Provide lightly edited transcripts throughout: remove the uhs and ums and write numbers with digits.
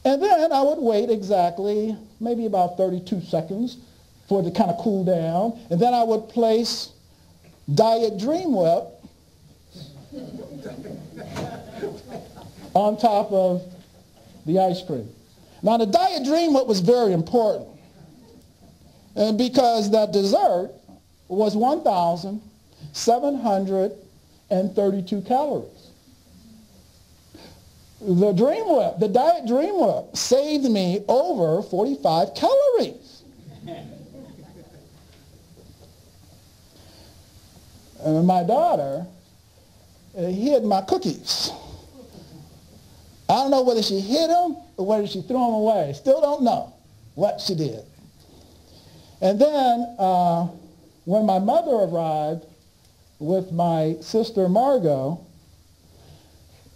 And then I would wait exactly maybe about 32 seconds for it to kind of cool down. And then I would place Diet Dream Whip on top of the ice cream. Now the Diet Dream Whip was very important, and because that dessert was 1,732 calories. The Dream Whip, the Diet Dream Whip, saved me over 45 calories. And my daughter hid my cookies. I don't know whether she hid them or whether she threw them away. Still don't know what she did. And then when my mother arrived with my sister Margot,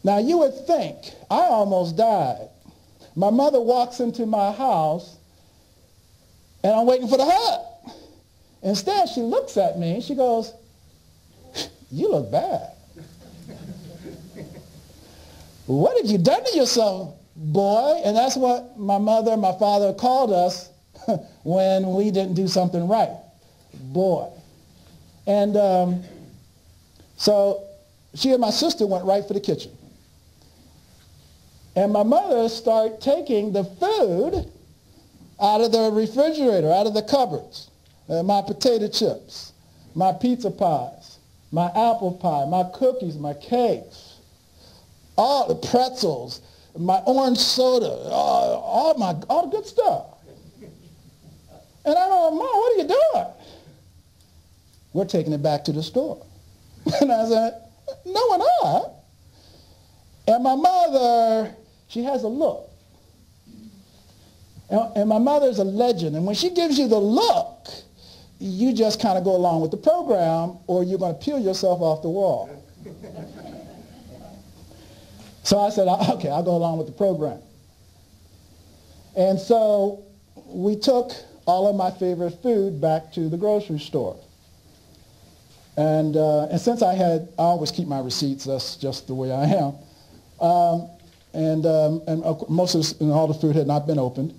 now you would think I almost died. My mother walks into my house and I'm waiting for the hug. Instead, she looks at me and she goes, "You look bad. What have you done to yourself, boy?" And that's what my mother and my father called us when we didn't do something right. Boy. And so she and my sister went right for the kitchen. And my mother started taking the food out of the refrigerator, out of the cupboards. My potato chips, my pizza pies, my apple pie, my cookies, my cakes, all the pretzels, my orange soda, all the good stuff. And I go, "Mom, what are you doing?" "We're taking it back to the store." And I said, "No, we're not." And my mother, she has a look. And my mother's a legend. And when she gives you the look, you just kind of go along with the program or you're going to peel yourself off the wall. So I said, okay, I'll go along with the program. And so we took all of my favorite food back to the grocery store. And since I always keep my receipts, that's just the way I am. And most of this, and all the food had not been opened.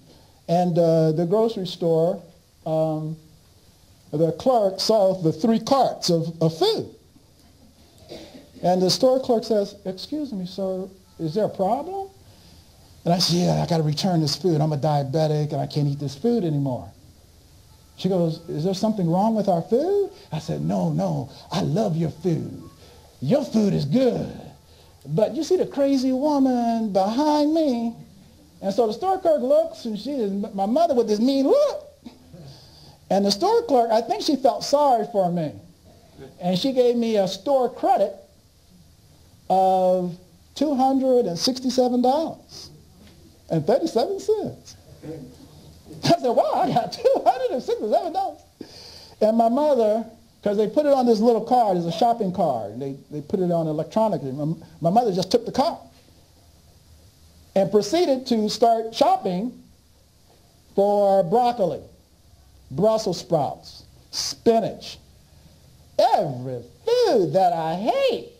And the grocery store, the clerk saw the 3 carts of food. And the store clerk says, "Excuse me, sir, is there a problem?" And I said, "Yeah, I got to return this food. I'm a diabetic and I can't eat this food anymore." She goes, "Is there something wrong with our food?" I said, No, I love your food. Your food is good. But you see the crazy woman behind me? And so the store clerk looks, and she is my mother with this mean look. And the store clerk, I think she felt sorry for me. And she gave me a store credit of $267.37. I said, "Wow, I got $267. And my mother, because they put it on this little card, it's a shopping card, and they put it on electronically. My mother just took the card and proceeded to start shopping for broccoli, Brussels sprouts, spinach, every food that I hate.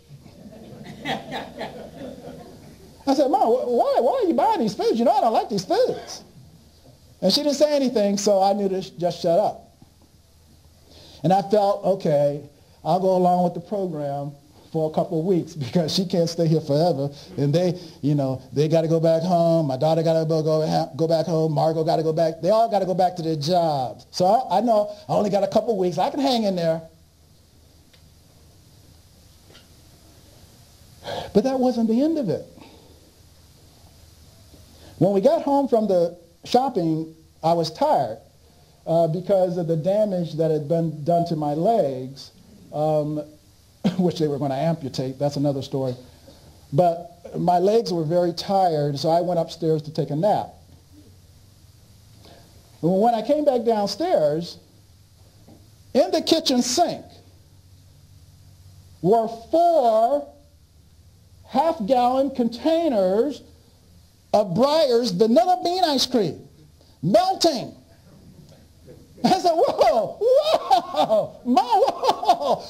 I said, "Mom, why are you buying these foods? You know I don't like these foods." And she didn't say anything, so I knew to just shut up. And I felt, okay, I'll go along with the program for a couple of weeks because she can't stay here forever. And they got to go back home. My daughter got to go back home. Margot got to go back. They all got to go back to their jobs. So I know I only got a couple of weeks. I can hang in there. But that wasn't the end of it. When we got home from the shopping, I was tired because of the damage that had been done to my legs, which they were going to amputate. That's another story. But my legs were very tired, so I went upstairs to take a nap. When I came back downstairs, in the kitchen sink were 4 half-gallon containers of Breyers vanilla bean ice cream, melting. I said, whoa, whoa, Mom, whoa,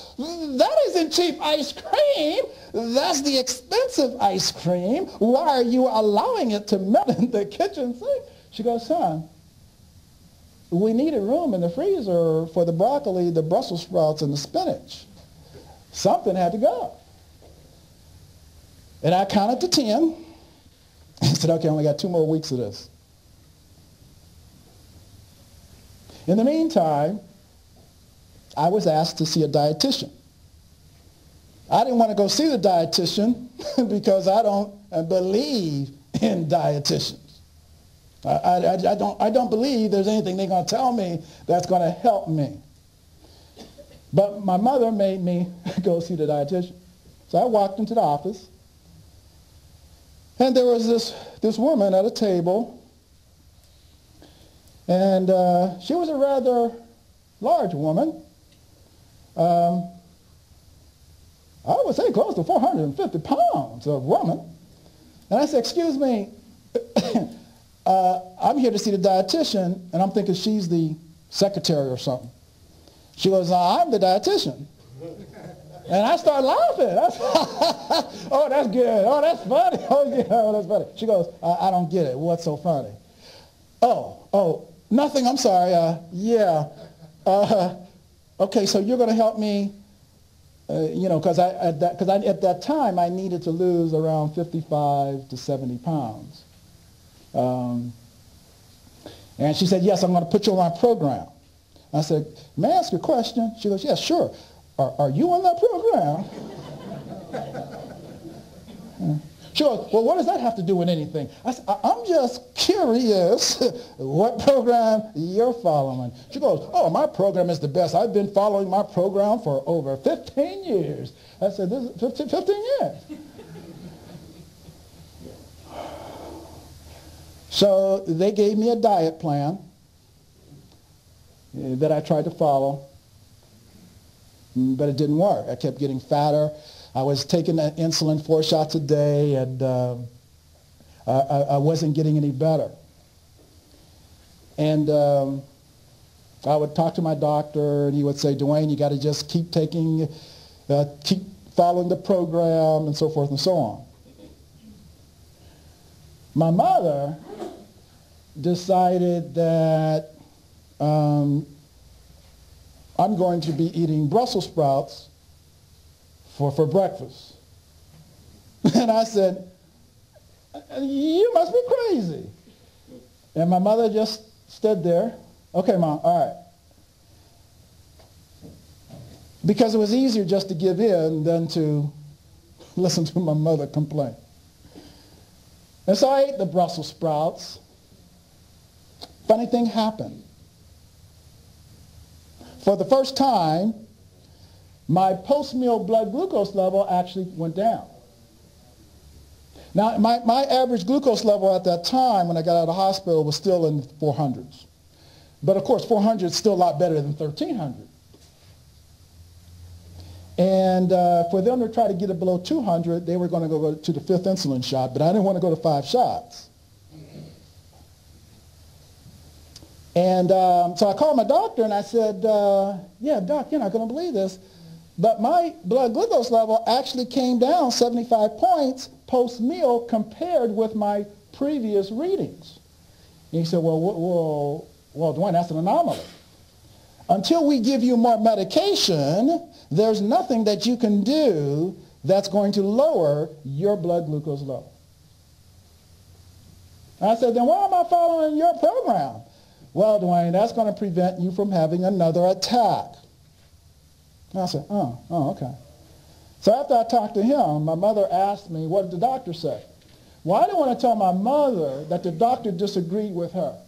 that isn't cheap ice cream. That's the expensive ice cream. Why are you allowing it to melt in the kitchen sink? She goes, son, we needed room in the freezer for the broccoli, the Brussels sprouts, and the spinach. Something had to go. And I counted to 10. I said, okay, I only got 2 more weeks of this. In the meantime, I was asked to see a dietitian. I didn't want to go see the dietitian because I don't believe in dietitians. I don't believe there's anything they're going to tell me that's going to help me. But my mother made me go see the dietitian. So I walked into the office, and there was this woman at a table, and she was a rather large woman. I would say close to 450 pounds of woman. And I said, excuse me, I'm here to see the dietitian, and I'm thinking she's the secretary or something. She goes, I'm the dietitian. And I started laughing. I said, oh, that's good. Oh, that's funny. Oh, yeah, oh, that's funny. She goes, I don't get it. What's so funny? Oh, nothing. I'm sorry. Yeah. Okay, so you're going to help me, because at that time I needed to lose around 55 to 70 pounds. And she said, yes, I'm going to put you on my program. I said, may I ask a question? She goes, yes, sure. Are you on that program? She goes, well, what does that have to do with anything? I said, I'm just curious what program you're following. She goes, oh, my program is the best. I've been following my program for over 15 years. I said, this is 15 years. So they gave me a diet plan that I tried to follow, but it didn't work. I kept getting fatter. I was taking insulin 4 shots a day, and I wasn't getting any better. And I would talk to my doctor, and he would say, Dwayne, you got to just keep following the program, and so forth and so on. My mother decided that I'm going to be eating Brussels sprouts for breakfast. And I said, you must be crazy. And my mother just stood there. Okay, Mom, all right. Because it was easier just to give in than to listen to my mother complain. And so I ate the Brussels sprouts. Funny thing happened. For the first time, my post-meal blood glucose level actually went down. Now, my average glucose level at that time when I got out of the hospital was still in the 400s. But of course, 400 is still a lot better than 1300. And for them to try to get it below 200, they were going to go to the 5th insulin shot, but I didn't want to go to 5 shots. And so I called my doctor and I said, yeah, Doc, you're not going to believe this, but my blood glucose level actually came down 75 points post-meal compared with my previous readings. And he said, well, Dwayne, that's an anomaly. Until we give you more medication, there's nothing that you can do that's going to lower your blood glucose level. I said, then why am I following your program? Well, Dwayne, that's going to prevent you from having another attack. And I said, oh, okay. So after I talked to him, my mother asked me, what did the doctor say? Well, I didn't want to tell my mother that the doctor disagreed with her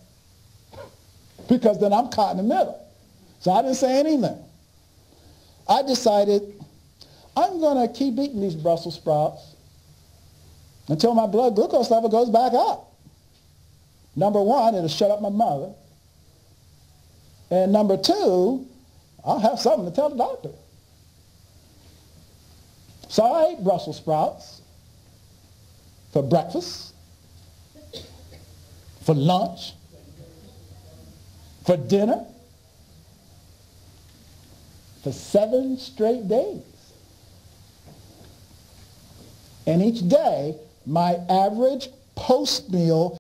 because then I'm caught in the middle. So I didn't say anything. I decided I'm going to keep eating these Brussels sprouts until my blood glucose level goes back up. Number one, it'll shut up my mother. And number two, I'll have something to tell the doctor. So I ate Brussels sprouts for breakfast, for lunch, for dinner, for 7 straight days. And each day, my average post-meal